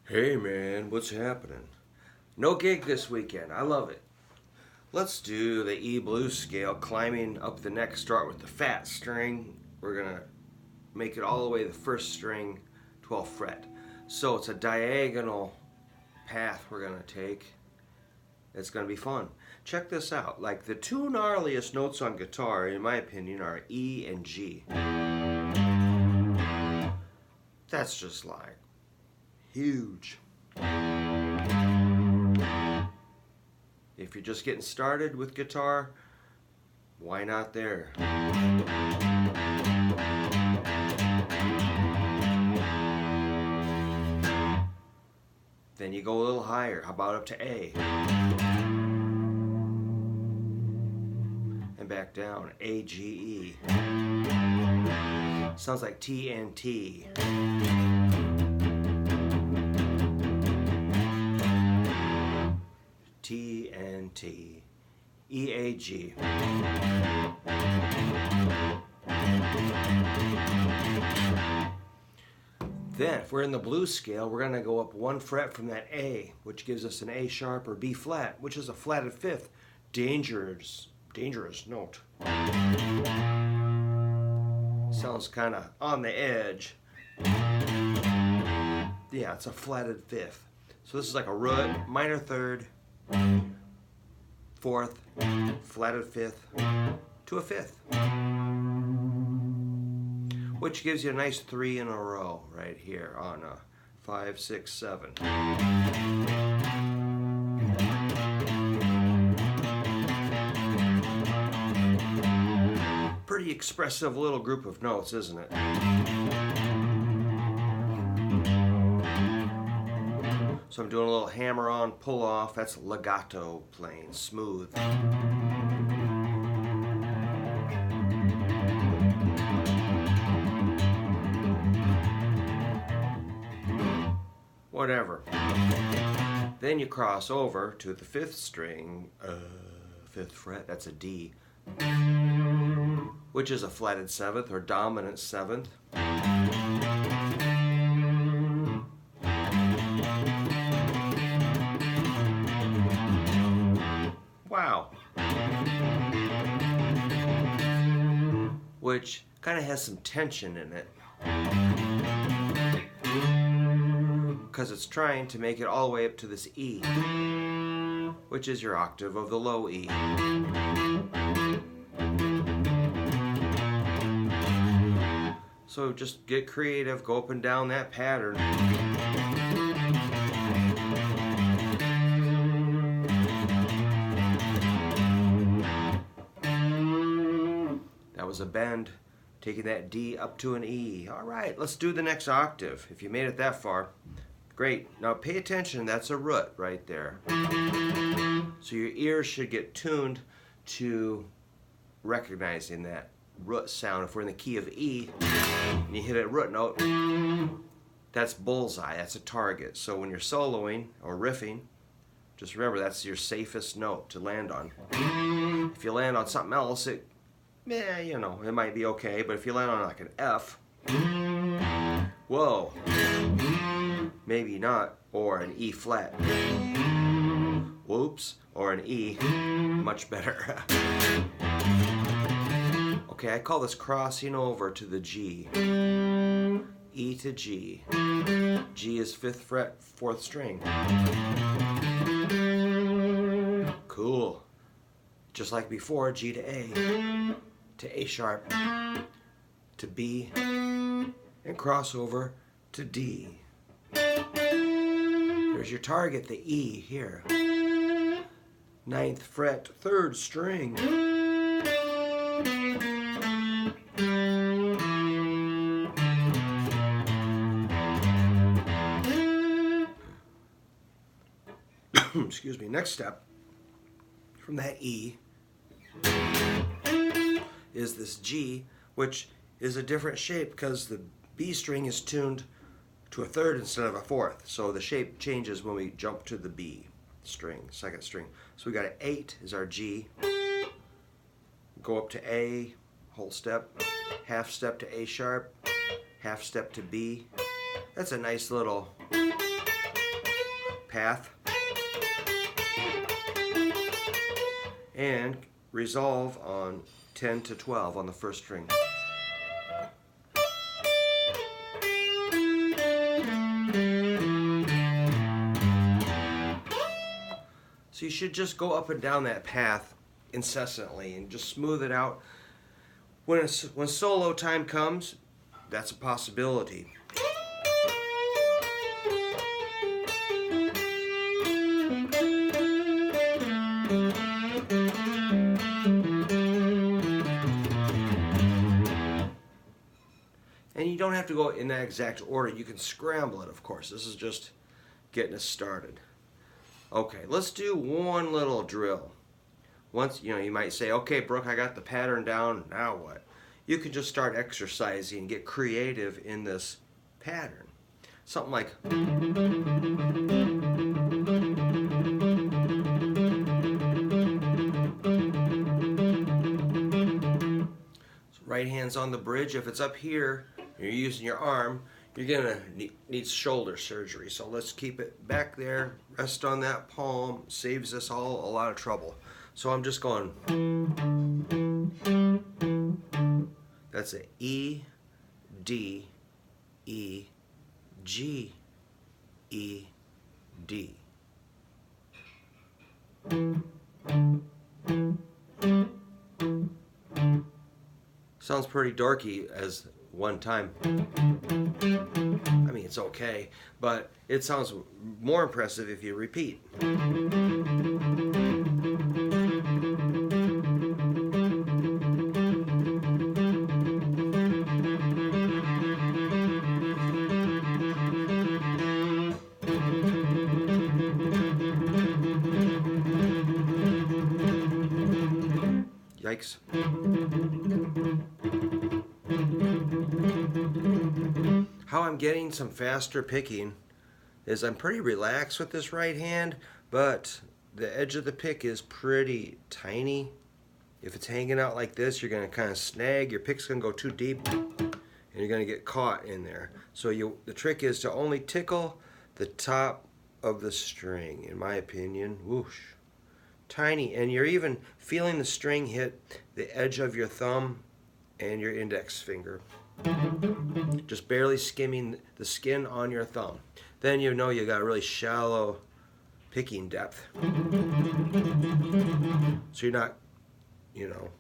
Hey man, what's happening? No gig this weekend. I love it. Let's do the E blues scale, climbing up the neck. Start with the fat string. We're gonna make it all the way to the first string, 12th fret. So it's a diagonal path we're gonna take. It's gonna be fun. Check this out. Like the two gnarliest notes on guitar, in my opinion, are E and G. That's just like huge. If you're just getting started with guitar, why not there? Then you go a little higher. How about up to A? And back down. A, G, E. Sounds like T and T. T and T. E, A, G. Then, if we're in the blues scale, we're going to go up one fret from that A, which gives us an A sharp or B flat, which is a flatted fifth. Dangerous note. Sounds kind of on the edge. Yeah, it's a flatted fifth. So this is like a root, minor third, fourth, flatted fifth, to a fifth. Which gives you a nice 3 in a row right here on a 5, 6, 7. Pretty expressive little group of notes, isn't it? So I'm doing a little hammer on, pull off. That's legato playing, smooth. Whatever. Then you cross over to the fifth string, fifth fret, that's a D, which is a flatted seventh or dominant seventh. Wow. Which kind of has some tension in it, because it's trying to make it all the way up to this E, which is your octave of the low E. So just get creative, go up and down that pattern. That was a bend, taking that D up to an E. All right, let's do the next octave. If you made it that far, great. Now pay attention, that's a root right there. So your ears should get tuned to recognizing that root sound. If we're in the key of E and you hit a root note, that's bullseye, that's a target. So when you're soloing or riffing, just remember that's your safest note to land on. If you land on something else, it might be okay, but if you land on like an F, whoa, maybe not, or an E flat, whoops, or an E, much better. Okay, I call this crossing over to the G. E to G. G is 5th fret, 4th string. Cool. Just like before, G to A sharp, to B, and cross over to D. There's your target, the E here. 9th fret, 3rd string. Excuse me, next step from that E is this G, which is a different shape because the B string is tuned to a 3rd instead of a 4th. So the shape changes when we jump to the B string, 2nd string. So we got an 8 is our G. Go up to A, whole step, half step to A sharp, half step to B. That's a nice little path, and resolve on 10 to 12 on the first string. So you should just go up and down that path incessantly and just smooth it out. When solo time comes, that's a possibility. And you don't have to go in that exact order. You can scramble it, of course. This is just getting us started. Okay, let's do one little drill. Once, you might say, okay, Brooke, I got the pattern down, now what? You can just start exercising and get creative in this pattern. Something like... So right hand's on the bridge. If it's up here, and you're using your arm, you're gonna need shoulder surgery. So let's keep it back there, rest on that palm, saves us all a lot of trouble. So I'm just going, that's a E, D, E, G, E, D. Sounds pretty dorky as one time. I mean, it's okay, but it sounds more impressive if you repeat. Yikes. How I'm getting some faster picking is I'm pretty relaxed with this right hand, but the edge of the pick is pretty tiny. If it's hanging out like this, you're going to kind of snag. Your pick's going to go too deep, and you're going to get caught in there. So the trick is to only tickle the top of the string, in my opinion. Whoosh. Tiny, and you're even feeling the string hit the edge of your thumb and your index finger. Just barely skimming the skin on your thumb. Then you know you got really shallow picking depth. So you're not,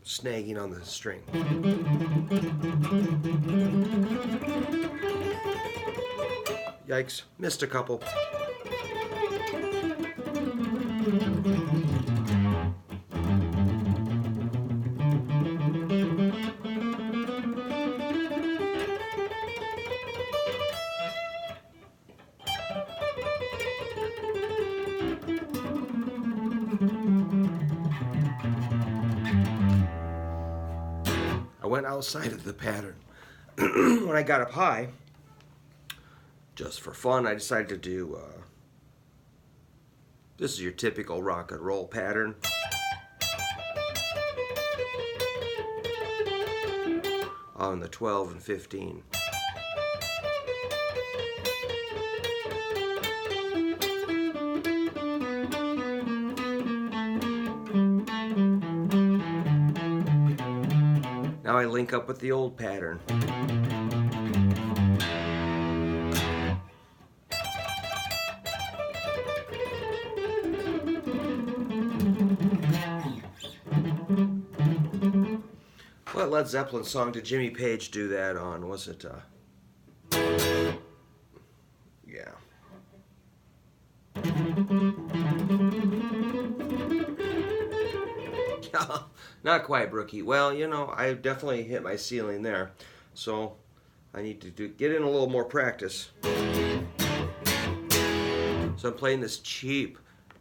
snagging on the string. Yikes, missed a couple. I went outside of the pattern. When I got up high, just for fun, I decided to do, this is your typical rock and roll pattern. On the 12 and 15. Now I link up with the old pattern. What Led Zeppelin song did Jimmy Page do that on? Was it, yeah. Not quite, Brookie. Well, I definitely hit my ceiling there. So I need to get in a little more practice. So I'm playing this cheap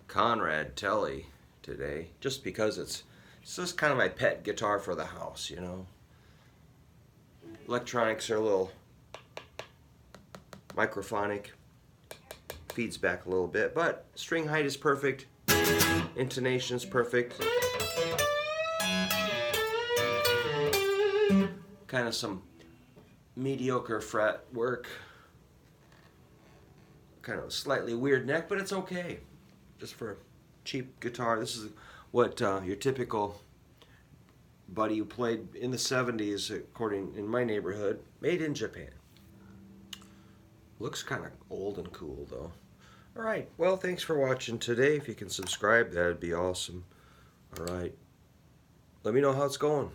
Conrad Telly today, just because it's just kind of my pet guitar for the house, Electronics are a little microphonic, feeds back a little bit, but string height is perfect, intonation is perfect. Kind of some mediocre fret work. kind of a slightly weird neck, but it's okay. Just for a cheap guitar. This is what your typical buddy who played in the 70s, according in my neighborhood, made in Japan. Looks kind of old and cool though. Alright, well, thanks for watching today. If you can subscribe, that'd be awesome. Alright, let me know how it's going.